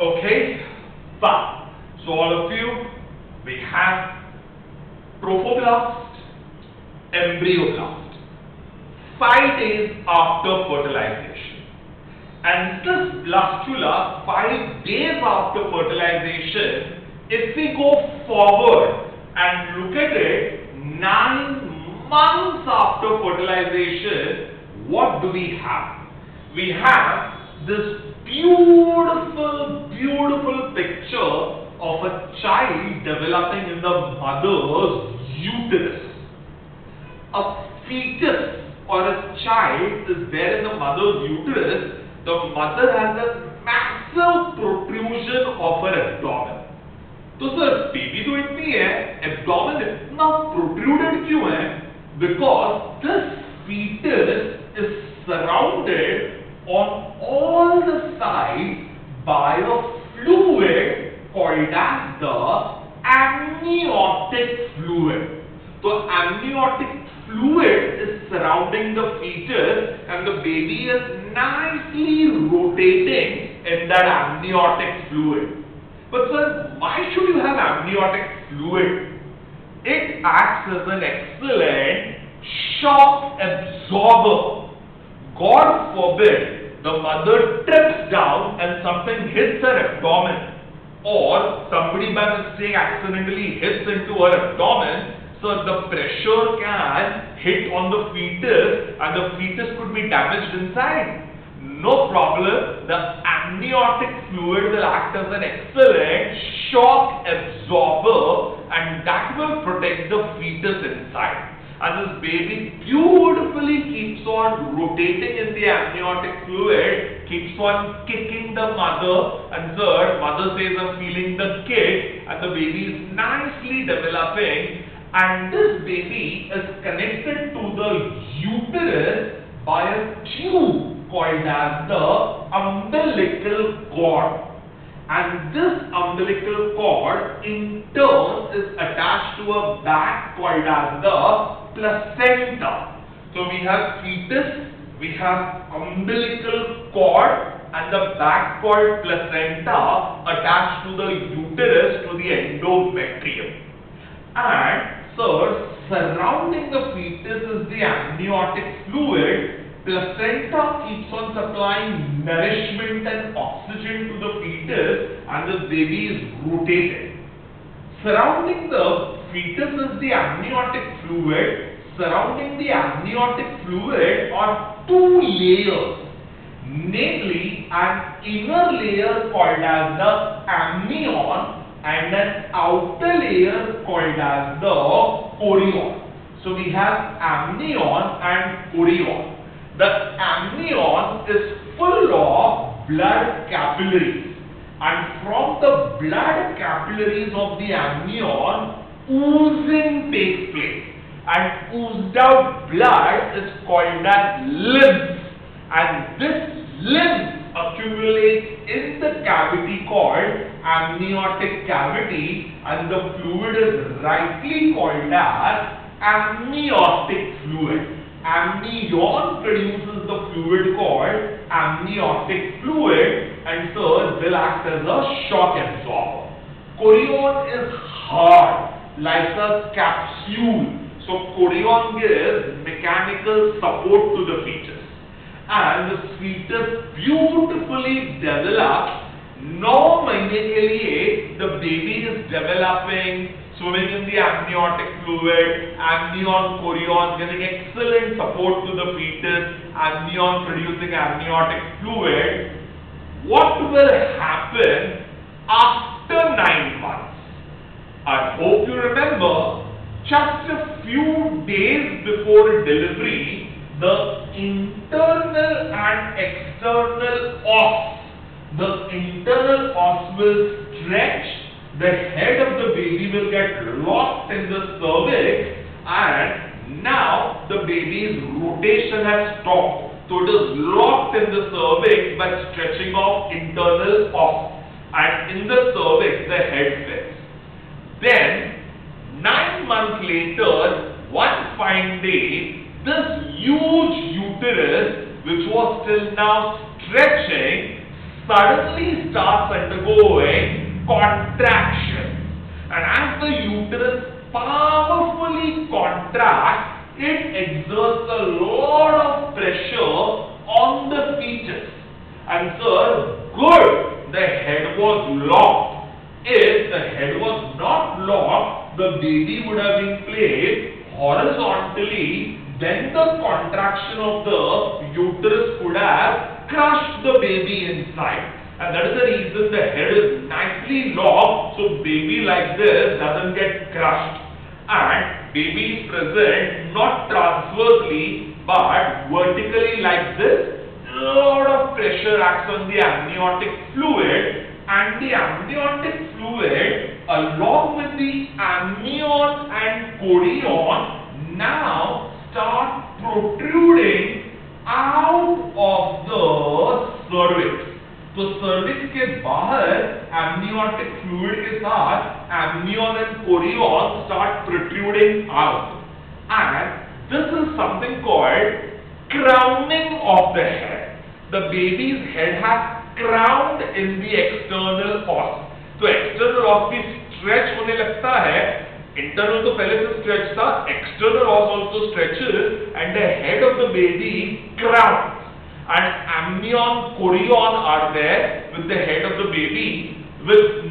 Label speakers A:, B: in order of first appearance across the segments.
A: Okay, fine. So all of you, we have trophoblast, embryoblast, 5 days after fertilization. And this blastula, 5 days after fertilization, if we go forward and look at it 9 months after fertilization, what do we have? We have this beautiful, beautiful picture of a child developing in the mother's uterus. A fetus or a child is there in the mother's uterus. The mother has a massive protrusion of her abdomen. तो sir baby तो इतनी है, abdomen इतना protruded क्यों है? Because this fetus is surrounded on all the sides by a fluid called as the amniotic fluid. So amniotic fluid is surrounding the fetus and the baby is nicely rotating in that amniotic fluid. But sir, why should you have amniotic fluid? It acts as an excellent shock absorber. God forbid the mother trips down and something hits her abdomen, or somebody by mistake accidentally hits into her abdomen, so the pressure can hit on the fetus and the fetus could be damaged inside. No problem, the amniotic fluid will act as an excellent shock absorber and that will protect the fetus inside. And this baby beautifully keeps on rotating in the amniotic fluid, keeps on kicking the mother, and third, mother says I'm feeling the kick, and the baby is nicely developing, and this baby is connected to the uterus by a tube called as the umbilical cord. And this umbilical cord in turn is attached to a bag called as the placenta. So we have fetus, we have umbilical cord and the bag called placenta attached to the uterus, to the endometrium. And so surrounding the fetus is the amniotic fluid. Placenta keeps on supplying nourishment and oxygen to the fetus and the baby is rotated. Surrounding the fetus is the amniotic fluid. Surrounding the amniotic fluid are 2 layers, namely an inner layer called as the amnion and an outer layer called as the chorion. So we have amnion and chorion. The amnion is full of blood capillaries, and from the blood capillaries of the amnion, oozing takes place, and oozed out blood is called as lymph, and this lymph accumulates in the cavity called amniotic cavity, and the fluid is rightly called as amniotic fluid. Amnion produces the fluid called amniotic fluid and so will act as a shock absorber. Chorion is hard like a capsule. So chorion gives mechanical support to the fetus. And the fetus beautifully develops. 9 महीने के लिए the baby is developing, swimming in the amniotic fluid, amnion, chorion giving excellent support to the fetus, amnion producing amniotic fluid. What will happen after 9 months? I hope you remember, just a few days before delivery, the internal and external os, the internal os will stretch, the head of the baby will get locked in the cervix, and now the baby's rotation has stopped. So it is locked in the cervix by stretching of internal os, and in the cervix the head fits. Then 9 months later, one fine day, this huge uterus, which was till now stretching, suddenly starts undergoing contraction. And as the uterus powerfully contracts, it exerts a lot of pressure on the fetus. And sir, good, the head was locked. If the head was not locked, the baby would have been placed horizontally, then the contraction of the uterus could have crushed the baby inside. And that is the reason the head is nicely locked, so baby like this doesn't get crushed. And baby is present not transversely but vertically like this. A lot of pressure acts on the amniotic fluid, and the amniotic fluid along with the amnion and chorion now start protruding out of the cervix. तो cervix के बाहर amniotic fluid के साथ amnion and chorion start protruding out, and this is something called crowning of the head. The baby's head has crowned in the external os. तो external os भी stretch होने लगता है. Internal तो पहले से stretch था, external os also stretches, and the head of the baby crowns. And amnion, chorion are there with the head of the baby. With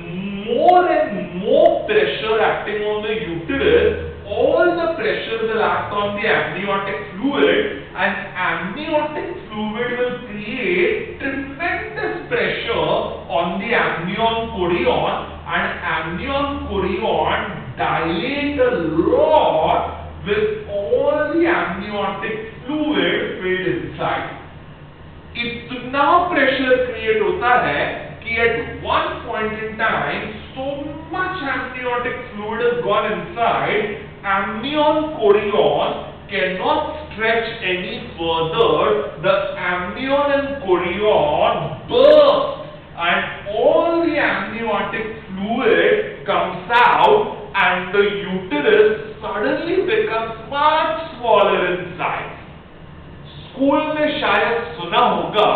A: more and more pressure acting on the uterus, all the pressure will act on the amniotic fluid, and amniotic fluid will create tremendous pressure on the amnion chorion, and amnion chorion dilate a lot with all the amniotic fluid filled inside. इतना pressure create होता है कि at one point in time so much amniotic fluid has gone inside, amnion chorion cannot stretch any further. The amnion and chorion burst, and all the amniotic fluid comes out, and the uterus suddenly becomes much smaller in size. School में शायद सुना होगा,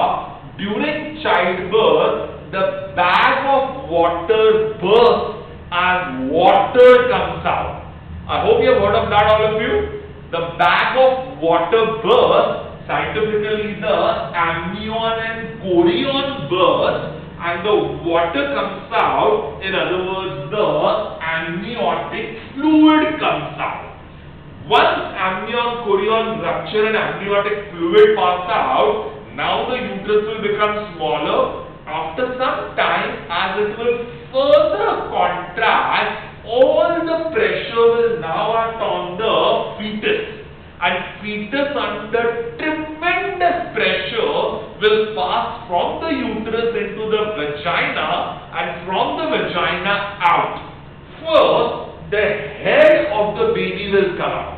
A: during child birth the bag of water bursts and water comes out. I hope you have heard of that, all of you. The bag of water bursts, scientifically the amnion and chorion burst, and the water comes out. In other words, the amniotic fluid comes out. Once amnion, chorion rupture and amniotic fluid pass out, now the uterus will become smaller. After some time, as it will further contract, all the pressure will now act on the fetus. And fetus under tremendous pressure will pass from the uterus into the vagina, and from the vagina out. First, the head of the baby will come out.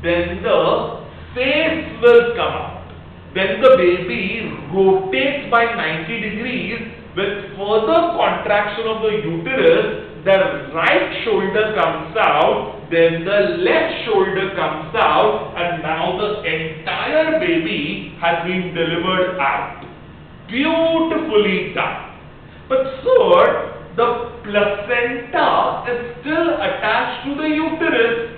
A: Then the face will come out. Then the baby rotates by 90 degrees with further contraction of the uterus. The right shoulder comes out, then the left shoulder comes out, and now the entire baby has been delivered out. Beautifully done. But sir, the placenta is still attached to the uterus,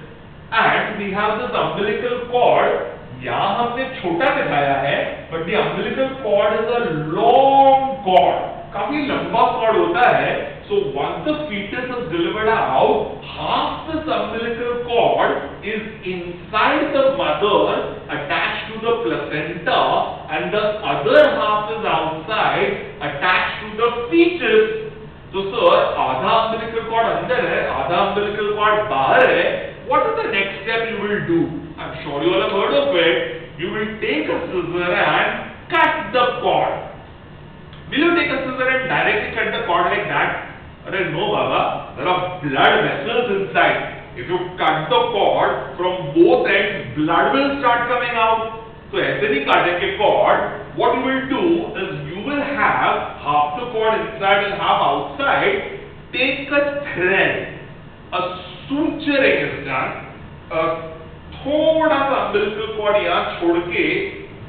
A: and we have this umbilical cord. यहाँ हमने छोटा दिखाया है, but the umbilical cord is a long cord. काफी लंबा cord होता है. So once the fetus is delivered out, half this umbilical cord is inside the mother, attached to the placenta, and the other half is outside, attached to the fetus. So sir, आधा umbilical cord अंदर है, आधा umbilical cord बाहर है. What is the next step you will do? I'm sure you all have heard of it. You will take a scissor and cut the cord. Will you take a scissor and directly cut the cord like that? No, Baba. There are blood vessels inside. If you cut the cord from both ends, blood will start coming out. So, ऐसे नहीं काटेंगे cord. What you will do is you will have half the cord inside and half outside. Take a thread. A suturing is done. थोड़ा सा umbilical cord यहाँ छोड़ के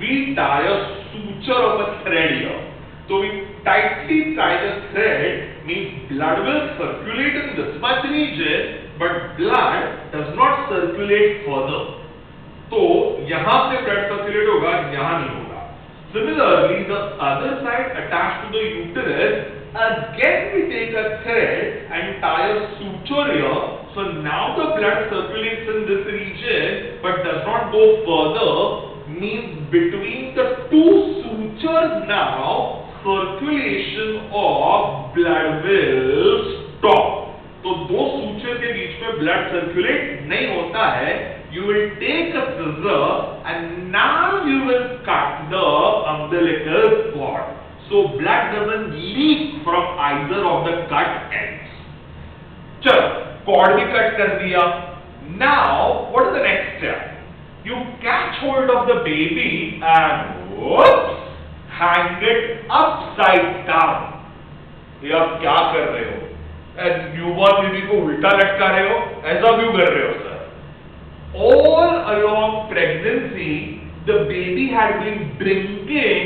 A: we tie a suture of a thread here. So we tightly tie the thread, means blood will circulate in this much region, but blood does not circulate further. तो यहाँ से blood circulate होगा, यहाँ नहीं होगा. Similarly, the other side attached to the uterus, again we take a thread and tie a suture here. So now the blood circulates in this region, but does not go further. Means between the two sutures now, circulation of blood will stop. तो दो suture के बीच में blood circulate नहीं होता है. You will take a scissor and now you will cut the umbilical cord. So blood doesn't leak from either of the cut ends. चलो, cord भी cut कर दिया. Now, what is the next step? You catch hold of the baby and whoops, hang it upside down. ये आप क्या कर रहे हो? न्यूबॉर्न बेबी को उल्टा लटका रहे हो? ऐसा क्यों कर रहे हो sir? All along pregnancy, the baby had been drinking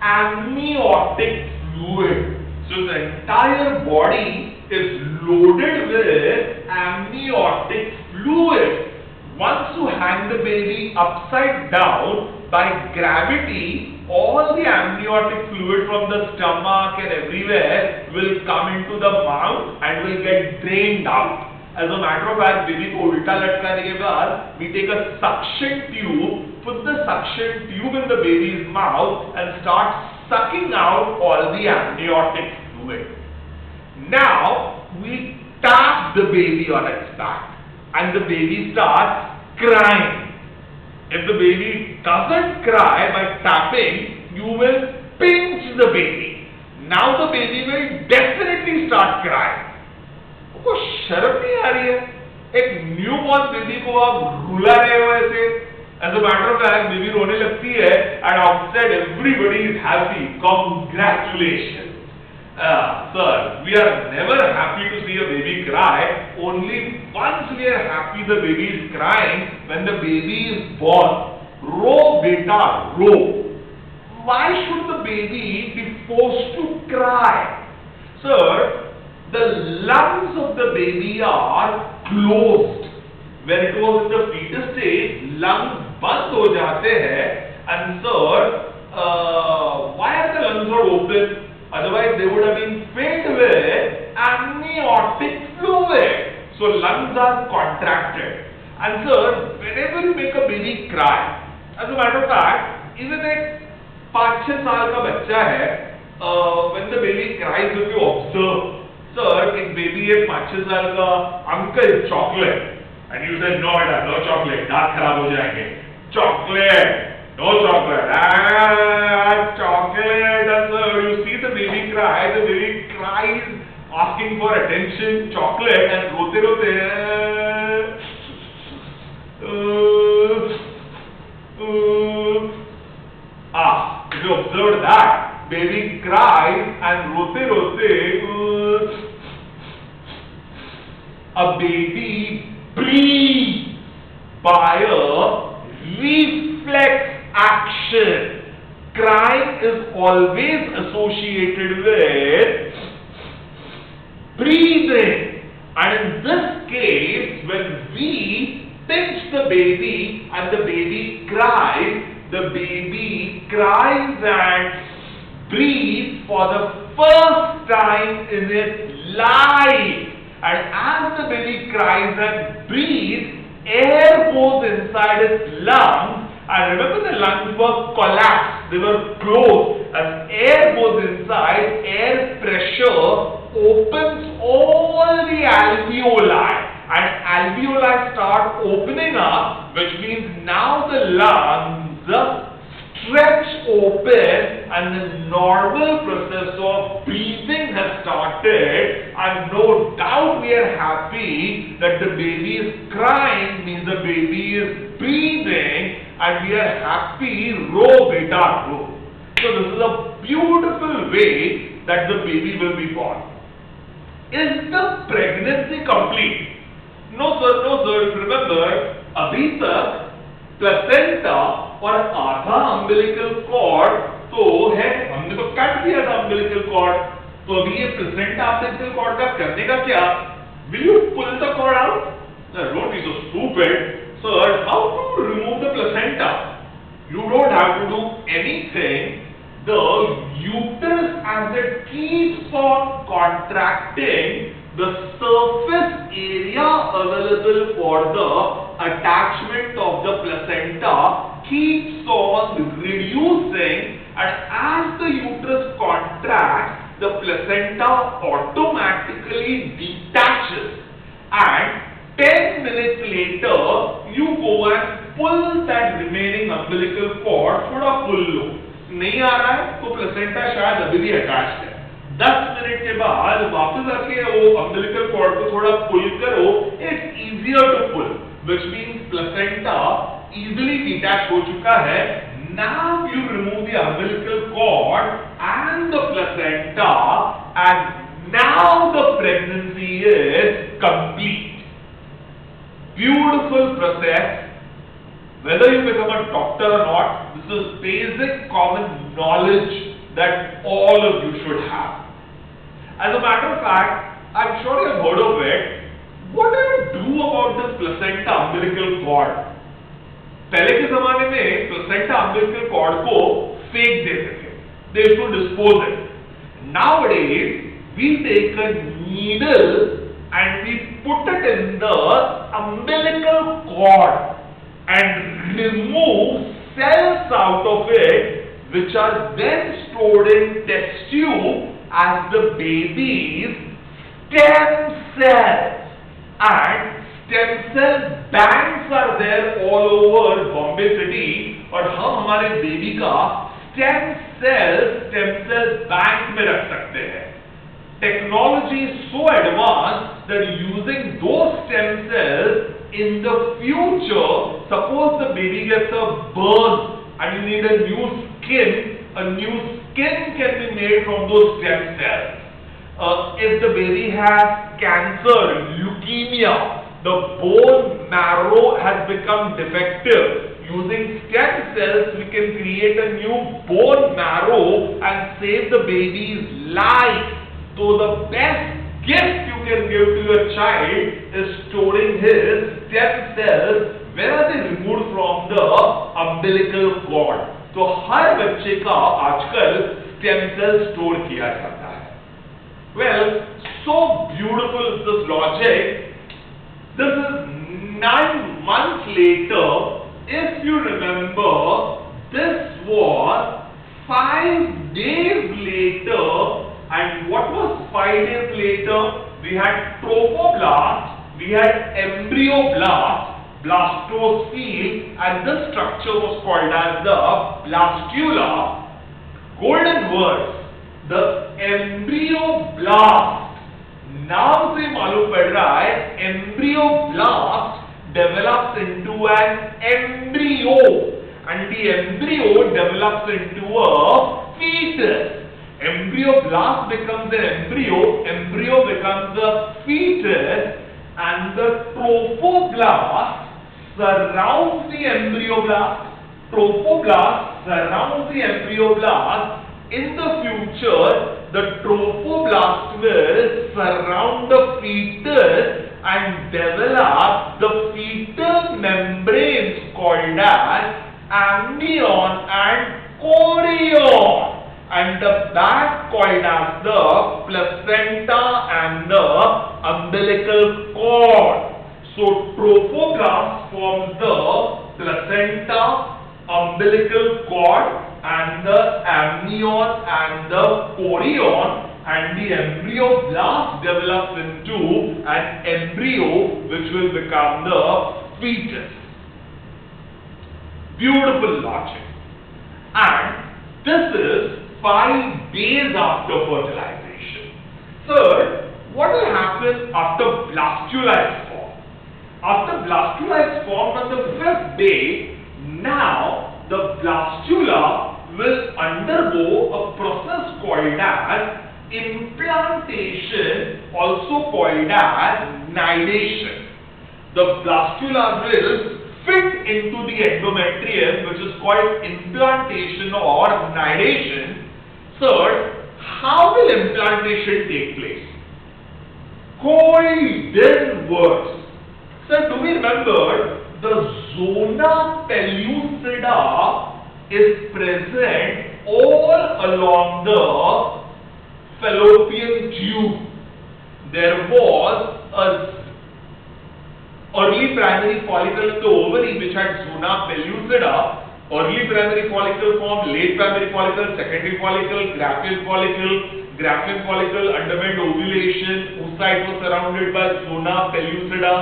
A: amniotic fluid. So the entire body is loaded with amniotic fluid. Once you hang the baby upside down, by gravity, all the amniotic fluid from the stomach and everywhere will come into the mouth and will get drained out. As a matter of fact, baby को उल्टा लटकाने के बाद, we take a suction tube, put the suction tube in the baby's mouth and start sucking out all the amniotic fluid. Now, we tap the baby on its back and the baby starts crying. If the baby doesn't cry by tapping, you will pinch the baby. Now the baby will definitely start crying. आपको शर्म नहीं आ रही है? एक newborn baby को आप रुला रहे हो ऐसे? As a matter of fact, baby रोने लगती है and outside everybody is happy. Congratulations. Sir, we are never happy to see a baby cry. Only once we are happy the baby is crying, when the baby is born. Ro beta, ro. Why should the baby be forced to cry? Sir, the lungs of the baby are closed. When it was in the fetus stage, lungs बंद हो जाते हैं. And sir, why are the lungs not open? Otherwise, they would have been filled with amniotic fluid. So lungs are contracted. And sir, whenever you make a baby cry, as a matter of fact, even a 5-6 साल का बच्चा है, when the baby cries, if you observe, sir, एक baby है 5-6 साल का, uncle chocolate, and you say no, no chocolate, दांत खराब हो जाएंगे. Chocolate. No chocolate. Chocolate. And so you see the baby cry. The baby cries, asking for attention. Chocolate and rote rote. If you observe that, baby cries and rote rote. A baby breathes by a reflex action. Crying is always associated with breathing. And in this case, when we pinch the baby and the baby cries and breathes for the first time in its life. And as the baby cries and breathes, air goes inside its lungs, and remember the lungs were collapsed, they were closed. As air goes inside, air pressure opens all the alveoli, and alveoli start opening up, which means now the lungs stretch open and the normal process of breathing has started. And no doubt we are happy that the baby is crying, means the baby is breathing, and we are happy, ro beta ro. So this is a beautiful way that the baby will be born. Is the pregnancy complete? No sir, no sir. Remember, abhi tak placenta और आधा umbilical cord तो है हमने तो cut दिया था umbilical cord, तो अभी ये प्लेसेंटा अम्बिलिकल कॉर्ड का करने का क्या? Will you pull the cord out? No, don't be so stupid. Sir, how to remove the placenta? You don't have to do anything. The uterus, as it keeps on contracting, the surface area available for the attachment of the placenta keeps on reducing, and as the uterus contracts, the placenta automatically detaches, and 10 minutes later you go and pull that remaining umbilical cord. थोड़ा pull लो, नहीं आ रहा है तो placenta शायद अभी भी attached है। 10 minute के बाद वापस आके वो umbilical cord को थोड़ा pull करो, it's easier to pull, which means placenta easily detached हो चुका है। Now you remove the umbilical cord and the placenta, and now the pregnancy is complete. Beautiful process. Whether you become a doctor or not, this is basic common knowledge that all of you should have. As a matter of fact, I'm sure you have heard of it. What do you do about this placenta umbilical cord? पहले के जमाने में placenta umbilical cord को फेंक देते थे, they used to dispose it. Nowadays we take a needle and we put it in the umbilical cord and remove cells out of it, which are then stored in test tube as the baby's stem cells. And stem cell banks are there all over Bombay city, और हम हमारे baby का stem cell bank में रख सकते हैं. Technology is so advanced that using those stem cells in the future, suppose the baby gets a burn and you need a new skin can be made from those stem cells. If the baby has cancer, leukemia, the bone marrow has become defective. Using stem cells, we can create a new bone marrow and save the baby's life. So the best gift you can give to your child is storing his stem cells. Where are they removed from the umbilical cord? तो हर बच्चे का आजकल stem cell store किया जाता है. Well, so beautiful is this logic. This is 9 months later. If you remember, this was 5 days later. And what was 5 days later? We had trophoblast, we had embryoblast, blastosphere, and this structure was called as the blastula. Golden words, the embryoblast. नाम से मालूम पड़ रहा है embryoblast develops into an embryo, and the embryo develops into a fetus. Embryoblast becomes an embryo becomes a fetus, and the trophoblast surrounds the embryoblast. Trophoblast surrounds the embryoblast. In the future, the trophoblast will surround the fetus and develop the fetal membranes called as amnion and chorion, and the back called as the placenta and the umbilical cord. So trophoblast forms the placenta, umbilical cord, and the amnion and the chorion, and the embryoblast develops into an embryo which will become the fetus. Beautiful logic. And this is 5 days after fertilization. Third, what will happen after blastula is formed? After blastula is formed on the 5th day, now the blastula will undergo a process called as implantation, also called as nidation. The blastula will fit into the endometrium, which is called implantation or nidation. Third, how will implantation take place? Coiled words. Sir, do we remember the zona pellucida is present all along the fallopian tube? There was a early primary follicle in the ovary which had zona pellucida. Early primary follicle formed, late primary follicle, secondary follicle, Graafian follicle. Graafian follicle underwent ovulation. Oocyte was surrounded by zona pellucida.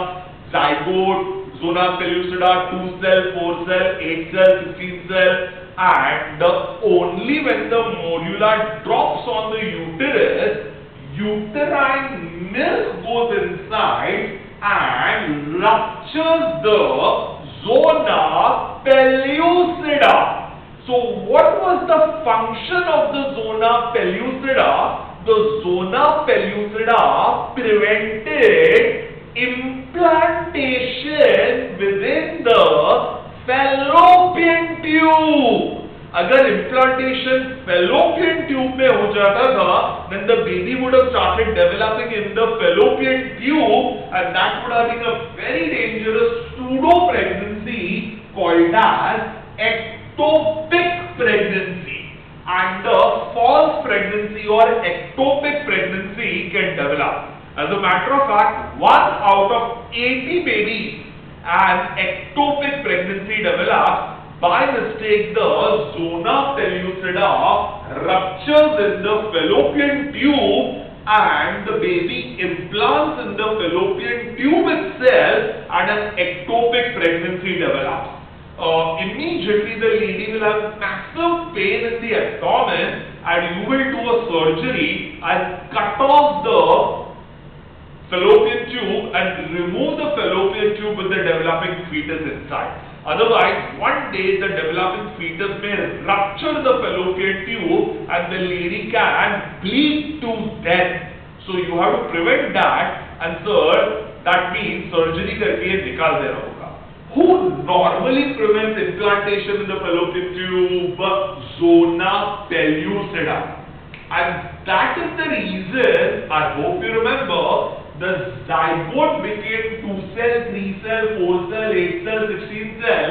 A: Zygote, zona pellucida, 2 cell, 4 cell, 8 cell, 16 cell, and only when the morula drops on the uterus, uterine milk goes inside and ruptures the zona pellucida. So what was the function of the zona pellucida? The zona pellucida prevented implantation within the fallopian tube. अगर implantation fallopian tube में हो जाता था, then the baby would have started developing in the fallopian tube, and that would have been a very dangerous pseudo pregnancy called as ectopic pregnancy. And the false pregnancy or ectopic pregnancy can develop. As a matter of fact, 1 out of 80 babies an ectopic pregnancy develops. By mistake, the zona pellucida ruptures in the fallopian tube and the baby implants in the fallopian tube itself and an ectopic pregnancy develops. Immediately the lady will have massive pain in the abdomen and you will do a surgery and cut off the fallopian tube and remove the fallopian tube with the developing fetus inside. Otherwise, one day the developing fetus may rupture the fallopian tube and the lady can bleed to death. So you have to prevent that, and sir, that means surgery करके निकाल देना होगा. Who normally prevents implantation in the fallopian tube? Zona pellucida. And that is the reason, I hope you remember, the zygote became 2 cell, 3 cell, 4 cell, 8 cell, 16 cell.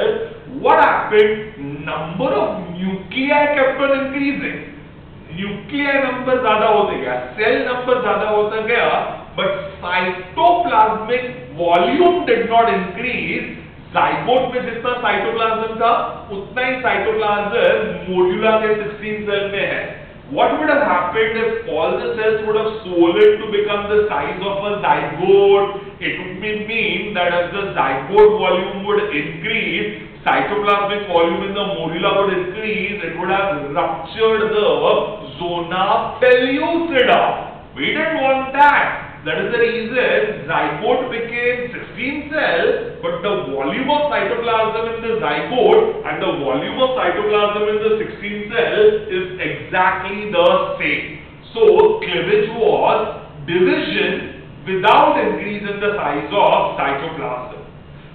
A: What happened? Number of nuclei kept on increasing. Nuclei number ज़्यादा होते गया, cell number ज़्यादा होता गया, but cytoplasmic volume did not increase. Zygote में जितना cytoplasm था, उतना ही cytoplasm morula के 16 cell में है. What would have happened if all the cells would have swollen to become the size of a zygote? It would mean that as the zygote volume would increase, cytoplasmic volume in the morula would increase, it would have ruptured the zona pellucida. We didn't want that. That is the reason zygote became 16 cell, but the volume of cytoplasm in the zygote and the volume of cytoplasm in the 16 cell is exactly the same. So cleavage was division without increase in the size of cytoplasm.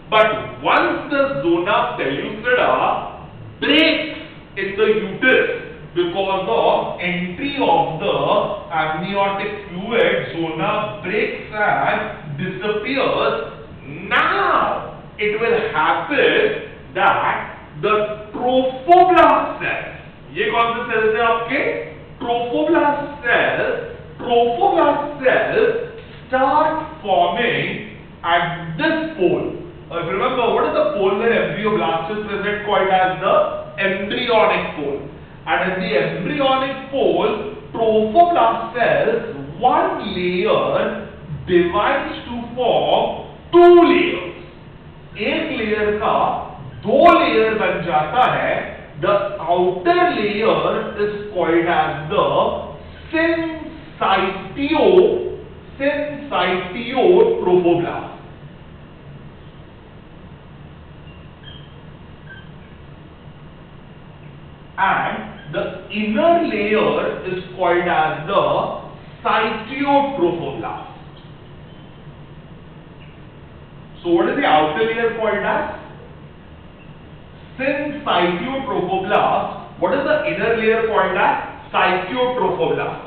A: But once the zona pellucida breaks in the uterus, because of entry of the amniotic fluid, zona breaks and disappears. Now it will happen that the trophoblast cells, ये कौन से cells हैं आपके? Trophoblast cells start forming at this pole. Remember, what is the pole where embryoblast is present, called as the embryonic pole? And in the embryonic pole, trophoblast cells, one layer divides to form 2 layers. एक layer का 2 layer बन जाता है. The outer layer is called as the syncytio trophoblast. And the inner layer is called as the cytotrophoblast. So what is the outer layer called as? Syncytotrophoblast. What is the inner layer called as? cytotrophoblast.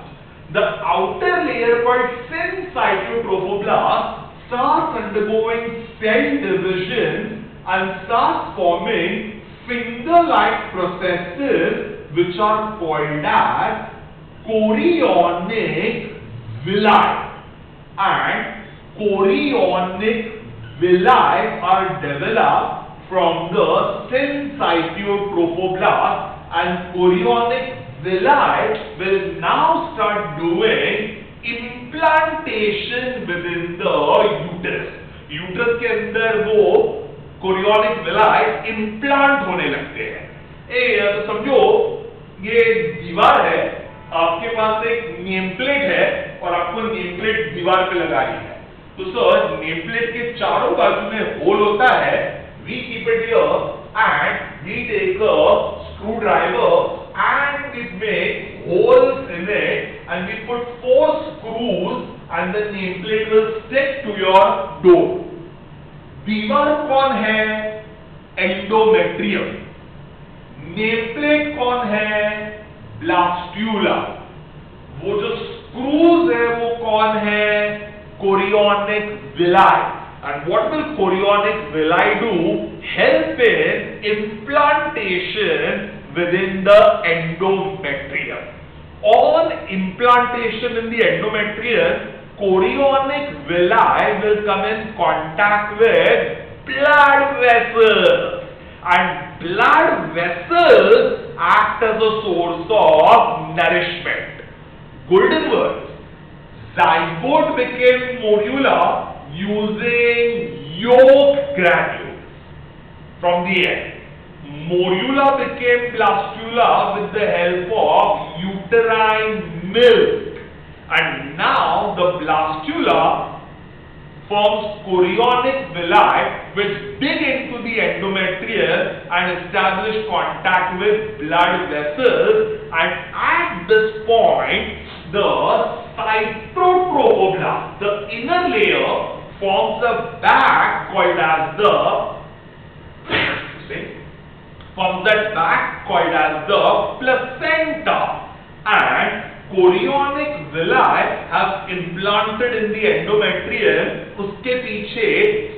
A: The outer layer called thin cytotrophoblast starts undergoing cell division and starts forming finger-like processes which are called as chorionic villi. And chorionic villi are developed from the thin cytotrophoblast, and chorionic villi will now start doing implantation within the uterus. Uterus के अंदर वो chorionic villi implant होने लगते हैं। तो समझो ये दीवार है, आपके पास एक नेम प्लेट है और आपको नेम प्लेट दीवार पे लगानी है। तो सर नेम प्लेट के चारों बाजू में होल होता है, we keep it here and we take a screwdriver and we make holes in it and we put 4 screws and the nameplate will stick to your door. दीवार कौन है? Endometrium. Nameplate कौन है? ब्लास्ट्यूला। वो जो screws है वो कौन है? Chorionic villi. And what will chorionic villi do? Help in implantation within the endometrium. On implantation in the endometrium, chorionic villi will come in contact with blood vessels, and blood vessels act as a source of nourishment. Golden words. Zygote became morula using yolk granules from the egg. Morula became blastula with the help of uterine milk, and now the blastula forms chorionic villi which dig into the endometrium and establish contact with blood vessels, and at this point the cytotrophoblast, the inner layer, forms a bag called as the placenta, and chorionic villi have implanted in the endometrium. उसके पीछे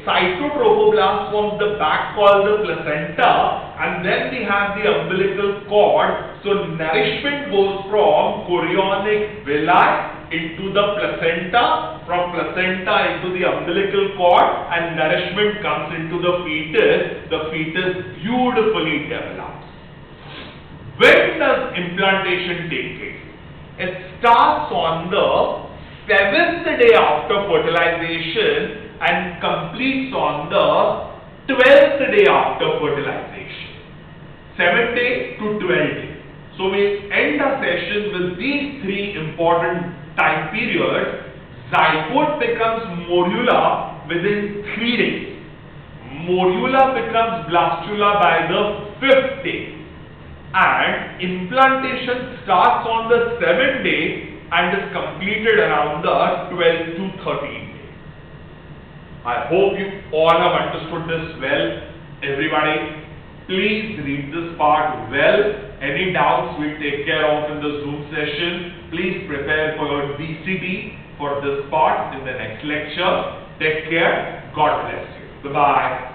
A: cytotrophoblast forms the bag called the placenta, and then we have the umbilical cord. So nourishment goes from chorionic villi into the placenta, from placenta into the umbilical cord, and nourishment comes into the fetus. The fetus beautifully develops. When does implantation take place? It starts on the 7th day after fertilization and completes on the 12th day after fertilization. 7th day to 12th day. So we end our session with these 3 important time periods. Zygote becomes morula within 3 days. Morula becomes blastula by the 5th day. And implantation starts on the 7th day and is completed around the 12th to 13th day. I hope you all have understood this well. Everybody, please read this part well. Any doubts we'll take care of in the Zoom session. Please prepare for your DCT for this part in the next lecture. Take care. God bless you. Bye-bye.